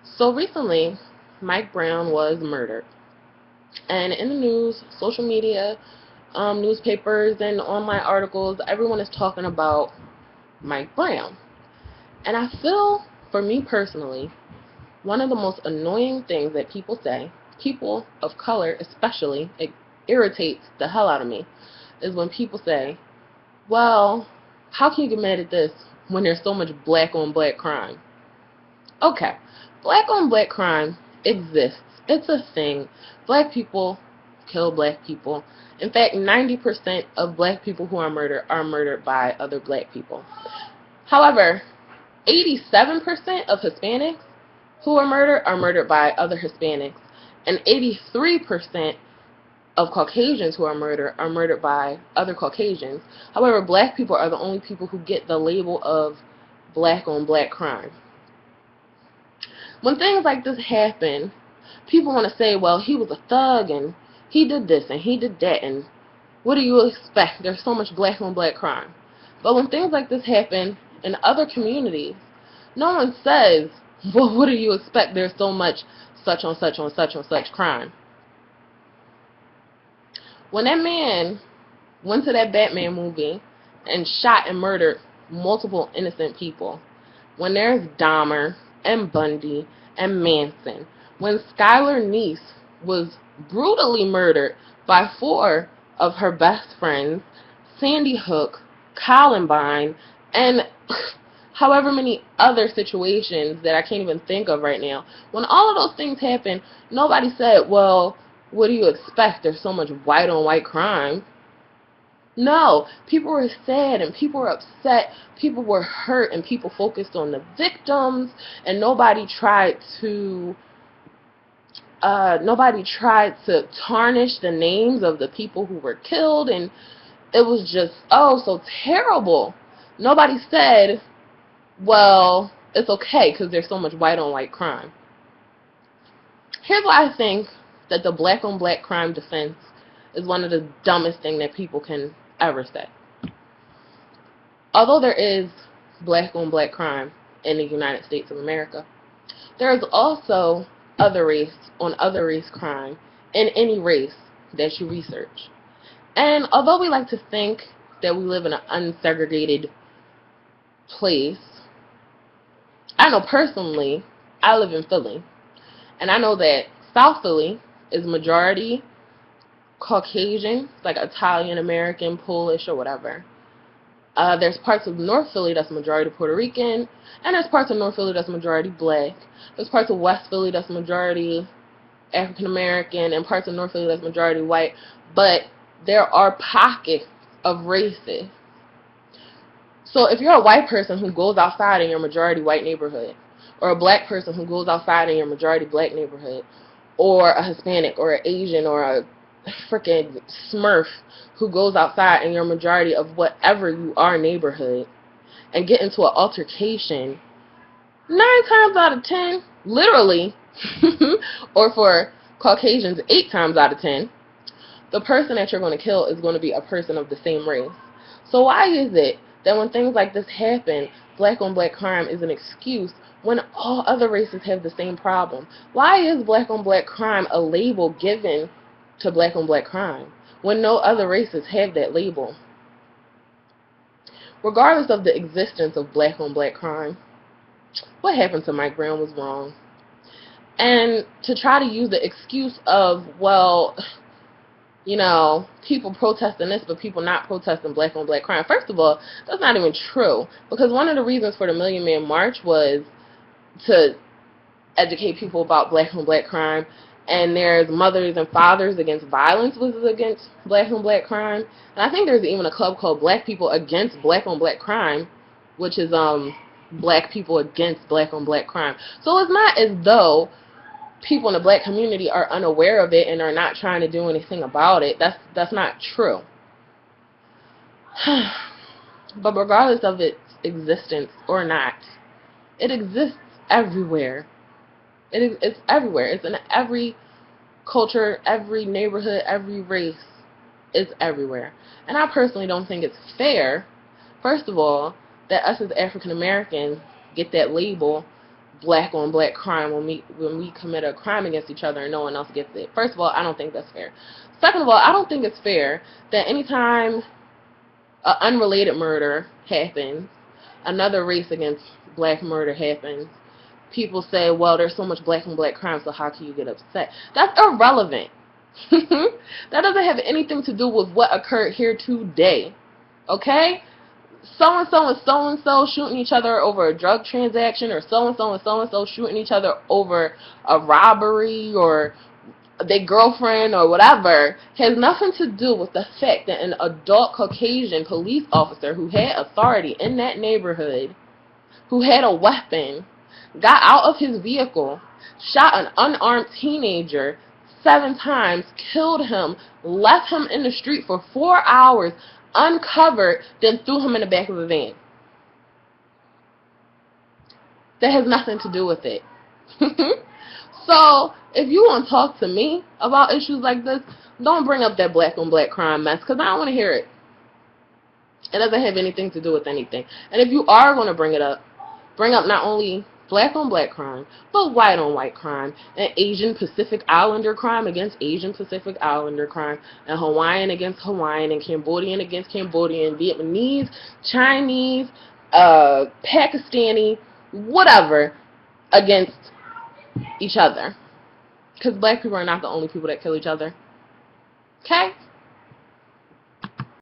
So recently, Mike Brown was murdered. And in the news, social media, newspapers, and online articles, everyone is talking about Mike Brown. And I feel, for me personally, one of the most annoying things that people say, people of color especially, it irritates the hell out of me, is when people say, well, how can you get mad at this when there's so much black on black crime? Okay, black on black crime exists. It's a thing. Black people kill black people. In fact, 90% of black people who are murdered by other black people. However, 87% of Hispanics who are murdered by other Hispanics. And 83% of Caucasians who are murdered by other Caucasians. However, black people are the only people who get the label of black on black crime. When things like this happen, people want to say, well, he was a thug and he did this and he did that, and what do you expect? There's so much black on black crime. But when things like this happen in other communities, no one says, well, what do you expect? There's so much such on such on such on such crime. When that man went to that Batman movie and shot and murdered multiple innocent people, when there's Dahmer and Bundy and Manson, when Skylar Neese was brutally murdered by four of her best friends, Sandy Hook, Columbine, and however many other situations that I can't even think of right now. When all of those things happen, nobody said, well, what do you expect? There's so much white on white crime. No, people were sad and people were upset, people were hurt, and people focused on the victims, and nobody tried to tarnish the names of the people who were killed, and it was just, oh, so terrible. Nobody said, well, it's okay because there's so much white on white crime. Here's why I think that the black on black crime defense is one of the dumbest things that people can ever say. Although there is black on black crime in the United States of America, there is also other race on other race crime in any race that you research. And although we like to think that we live in an unsegregated place, I know personally, I live in Philly, and I know that South Philly is majority Caucasian, like Italian, American, Polish, or whatever. There's parts of North Philly that's majority Puerto Rican, and there's parts of North Philly that's majority black. There's parts of West Philly that's majority African American, and parts of North Philly that's majority white. But there are pockets of races. So if you're a white person who goes outside in your majority white neighborhood, or a black person who goes outside in your majority black neighborhood, or a Hispanic, or an Asian, or a freaking Smurf who goes outside in your majority of whatever you are neighborhood and get into an altercation, 9 times out of 10, literally, or for Caucasians, 8 times out of 10, the person that you're going to kill is going to be a person of the same race. So why is it that when things like this happen, black on black crime is an excuse when all other races have the same problem? Why is black on black crime a label given to black on black crime when no other races have that label? Regardless of the existence of black on black crime, what happened to Mike Brown was wrong. And to try to use the excuse of, well, people protesting this, but people not protesting black on black crime. First of all, that's not even true. Because one of the reasons for the Million Man March was to educate people about black on black crime. And there's Mothers and Fathers Against Violence was against black on black crime. And I think there's even a club called Black People Against Black on Black Crime, which is black people against black on black crime. So it's not as though people in the black community are unaware of it and are not trying to do anything about it. That's not true. But regardless of its existence or not, it exists everywhere. It's everywhere. It's in every culture, every neighborhood, every race. It's everywhere. And I personally don't think it's fair, first of all, that us as African Americans get that label black on black crime when we commit a crime against each other and no one else gets it. First of all, I don't think that's fair. Second of all, I don't think it's fair that anytime an unrelated murder happens, another race against black murder happens, people say, well, there's so much black on black crime, so how can you get upset? That's irrelevant. That doesn't have anything to do with what occurred here today. Okay? So-and-so and so-and-so shooting each other over a drug transaction, or so-and-so and so-and-so shooting each other over a robbery or their girlfriend or whatever, has nothing to do with the fact that an adult Caucasian police officer who had authority in that neighborhood, who had a weapon, got out of his vehicle, shot an unarmed teenager 7 times, killed him, left him in the street for 4 hours uncovered, then threw him in the back of a van. That has nothing to do with it. So, if you want to talk to me about issues like this, don't bring up that black on black crime mess, because I don't want to hear it. It doesn't have anything to do with anything. And if you are going to bring it up, bring up not only black on black crime, but white on white crime, and Asian Pacific Islander crime against Asian Pacific Islander crime, and Hawaiian against Hawaiian, and Cambodian against Cambodian, Vietnamese, Chinese, Pakistani, whatever, against each other. Because black people are not the only people that kill each other. Okay?